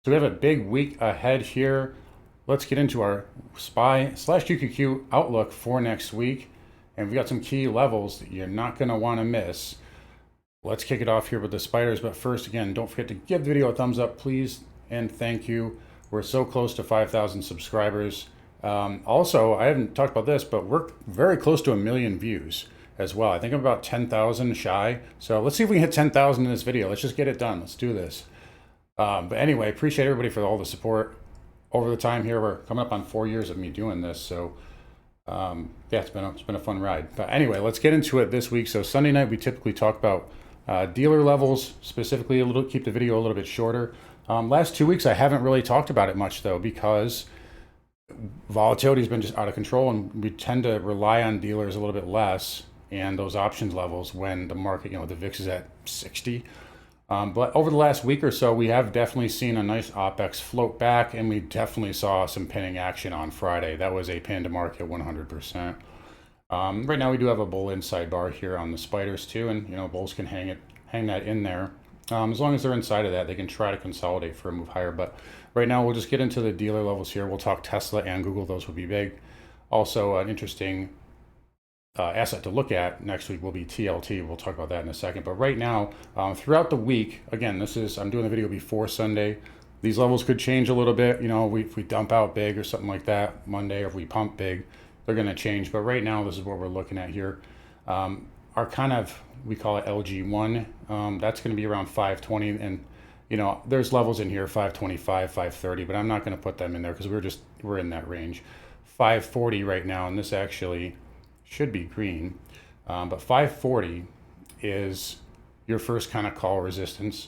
So we have a big week ahead here. Let's get into our SPY/QQQ outlook for next week. And we've got some key levels that you're not going to want to miss. Let's kick it off here with the spiders. But first, again, don't forget to give the video a thumbs up, please. And thank you. We're so close to 5,000 subscribers. Also, I haven't talked about this, but we're very close to 1 million views as well. I think I'm about 10,000 shy. So let's see if we can hit 10,000 in this video. Let's just get it done. Let's do this. But anyway, appreciate everybody for all the support over the time here. We're coming up on 4 years of me doing this. So yeah, it's been a fun ride. But anyway, let's get into it this week. So Sunday night, we typically talk about dealer levels, specifically keep the video a little bit shorter. Last 2 weeks, I haven't really talked about it much though, because volatility has been just out of control, and we tend to rely on dealers a little bit less and those options levels when the market, the VIX is at 60. But over the last week or so, we have definitely seen a nice OPEX float back, and we definitely saw some pinning action on Friday. That was a pin to market 100%. Right now, we do have a bull inside bar here on the spiders too, and bulls can hang that in there. As long as they're inside of that, they can try to consolidate for a move higher. But right now, we'll just get into the dealer levels here. We'll talk Tesla and Google; those will be big. Also, an interesting asset to look at next week will be TLT. We'll talk about that in a second. But right now, throughout the week, again, I'm doing the video before Sunday. These levels could change a little bit. If we dump out big or something like that Monday, or if we pump big, they're going to change. But right now, this is what we're looking at here. Our we call it LG1. That's going to be around 520. And, there's levels in here, 525, 530, but I'm not going to put them in there because we're in that range. 540 right now, and this actually should be green, but 540 is your first kind of call resistance.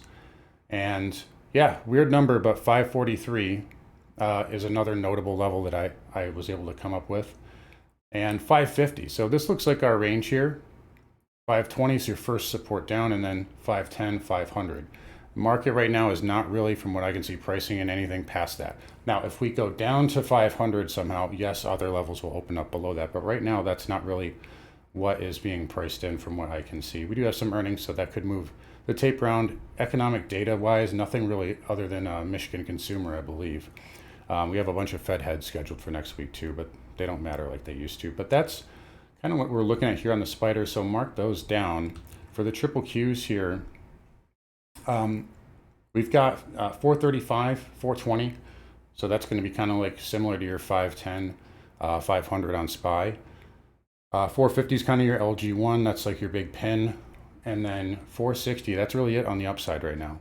And yeah, weird number, but 543 is another notable level that I was able to come up with. And 550, so this looks like our range here. 520 is your first support down, and then 510, 500. Market right now is not really, from what I can see, pricing in anything past that. Now, if we go down to 500 somehow, yes, other levels will open up below that. But right now, that's not really what is being priced in from what I can see. We do have some earnings, so that could move the tape around. Economic data-wise, nothing really other than Michigan consumer, I believe. We have a bunch of Fed heads scheduled for next week too, but they don't matter like they used to. But that's kind of what we're looking at here on the spider. So mark those down. For the triple Qs here, we've got 435, 420. So that's going to be kind of like similar to your 510, 500 on SPY. 450 is kind of your LG1. That's like your big pin. And then 460, that's really it on the upside right now.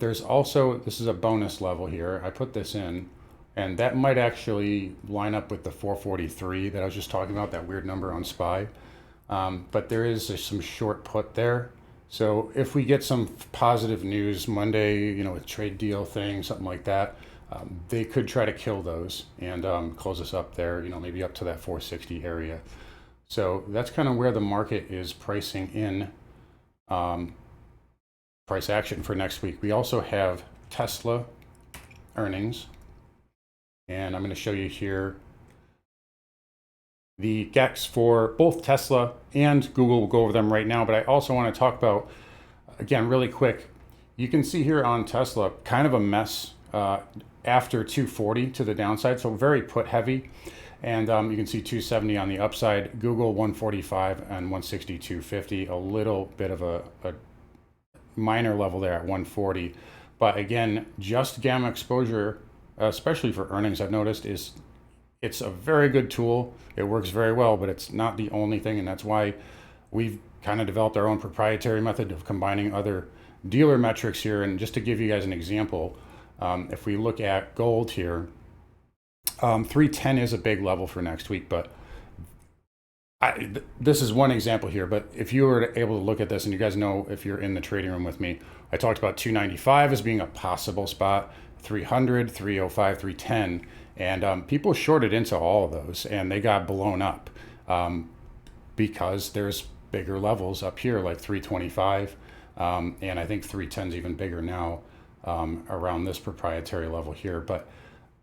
There's also, this is a bonus level here. I put this in, and that might actually line up with the 443 that I was just talking about, that weird number on SPY. But there is some short put there. So if we get some positive news Monday, a trade deal thing, something like that, they could try to kill those and close us up there, maybe up to that 460 area. So that's kind of where the market is pricing in price action for next week. We also have Tesla earnings, and I'm going to show you here the GEX for both Tesla and Google. We'll go over them right now, but I also want to talk about, again, really quick, you can see here on Tesla, kind of a mess after 240 to the downside, so very put heavy. And you can see 270 on the upside, Google 145 and 160, 250, a little bit of a minor level there at 140. But again, just gamma exposure, especially for earnings, I've noticed it's a very good tool. It works very well, but it's not the only thing. And that's why we've kind of developed our own proprietary method of combining other dealer metrics here. And just to give you guys an example, if we look at gold here, 310 is a big level for next week, but this is one example here. But if you were able to look at this, and you guys know if you're in the trading room with me, I talked about 295 as being a possible spot, 300, 305, 310. And people shorted into all of those, and they got blown up because there's bigger levels up here, like 325, and I think 310 is even bigger now around this proprietary level here. But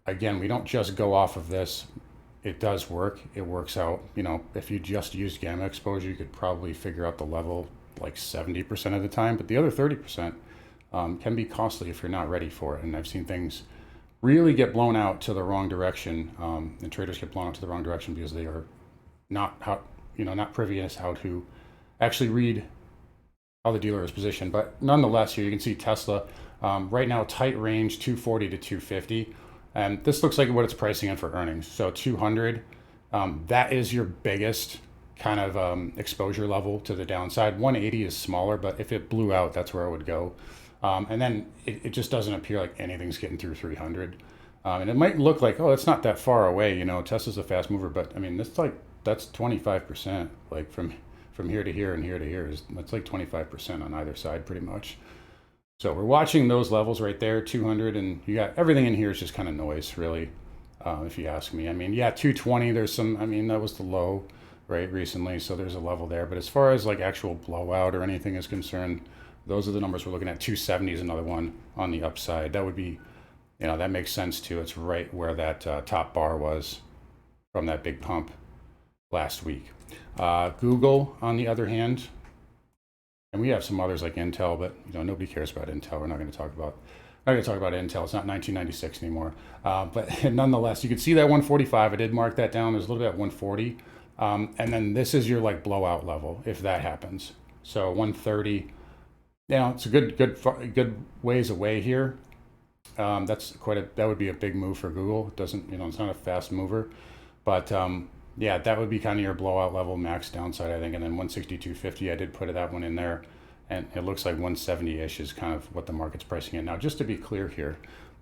again, we don't just go off of this. It does work. It works out. If you just use gamma exposure, you could probably figure out the level like 70% of the time, but the other 30%, can be costly if you're not ready for it. And I've seen things really get blown out to the wrong direction, and traders get blown out to the wrong direction because they are not not privy as how to actually read how the dealer is positioned. But nonetheless, here you can see Tesla right now tight range 240 to 250, and this looks like what it's pricing in for earnings. So 200, that is your biggest kind of exposure level to the downside. 180 is smaller, but if it blew out, that's where I would go. And then it just doesn't appear like anything's getting through 300. And it might look like, oh, it's not that far away. Tesla's a fast mover, but I mean, that's 25%, like from here to here and here to here that's like 25% on either side pretty much. So we're watching those levels right there, 200, and you got everything in here is just kind of noise, really, if you ask me. I mean, yeah, 220, there's some, I mean, that was the low, right, recently, so there's a level there. But as far as like actual blowout or anything is concerned, those are the numbers we're looking at. 270 is another one on the upside. That would be, that makes sense too. It's right where that top bar was from that big pump last week. Google, on the other hand, and we have some others like Intel, but nobody cares about Intel. We're not going to talk about Intel. It's not 1996 anymore. But nonetheless, you can see that 145. I did mark that down. There's a little bit at 140, and then this is your like blowout level if that happens. So 130. It's a good ways away here. That would be a big move for Google. It doesn't, it's not a fast mover, but yeah, that would be kind of your blowout level, max downside, I think. And then 162.50, I did put that one in there, and it looks like 170-ish is kind of what the market's pricing in. Now, just to be clear here,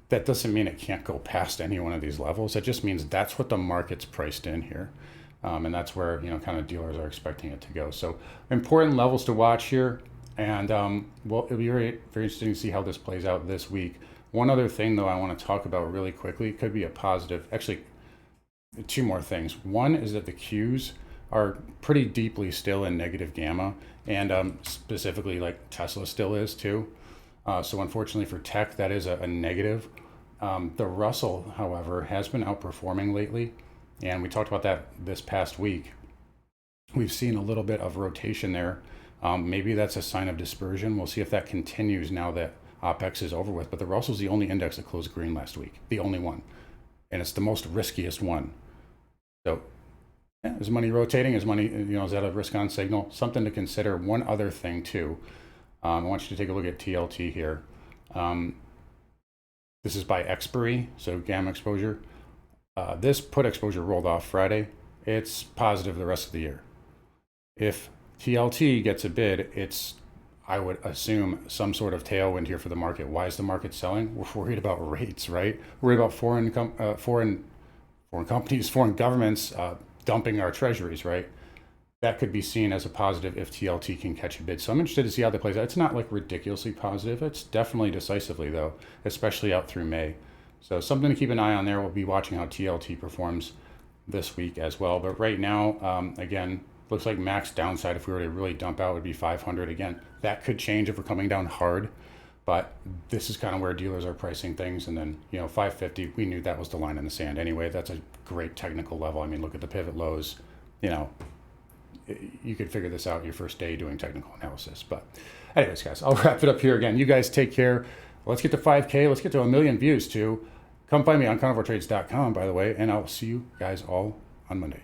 that doesn't mean it can't go past any one of these levels. That just means that's what the market's priced in here. And that's where, kind of dealers are expecting it to go. So important levels to watch here. And well, it'll be very, very interesting to see how this plays out this week. One other thing, though, I want to talk about really quickly, could be a positive. Actually, two more things. One is that the Qs are pretty deeply still in negative gamma, and specifically like Tesla still is too. So unfortunately for tech, that is a negative. The Russell, however, has been outperforming lately, and we talked about that this past week. We've seen a little bit of rotation there. Maybe that's a sign of dispersion. We'll see if that continues now that OPEX is over with. But the Russell's the only index that closed green last week, the only one. And it's the most riskiest one. So yeah, is money rotating? Is money, is that a risk on signal? Something to consider. One other thing too, I want you to take a look at TLT here. This is by expiry, so gamma exposure. This put exposure rolled off Friday. It's positive the rest of the year. If TLT gets a bid, it's, I would assume, some sort of tailwind here for the market. Why is the market selling? We're worried about rates, right? We're worried about foreign companies, foreign governments dumping our treasuries, right? That could be seen as a positive if TLT can catch a bid. So I'm interested to see how that plays out. It's not like ridiculously positive. It's definitely decisively, though, especially out through May. So something to keep an eye on there. We'll be watching how TLT performs this week as well. But right now, again, looks like max downside if we were to really dump out would be 500. Again, that could change if we're coming down hard, but this is kind of where dealers are pricing things. And then 550, we knew that was the line in the sand anyway. That's a great technical level. I mean, look at the pivot lows. You could figure this out your first day doing technical analysis. But anyways, guys, I'll wrap it up here. Again, you guys take care. Let's get to 5K. Let's get to 1 million views too. Come find me on carnivoretrades.com, by the way, and I'll see you guys all on Monday.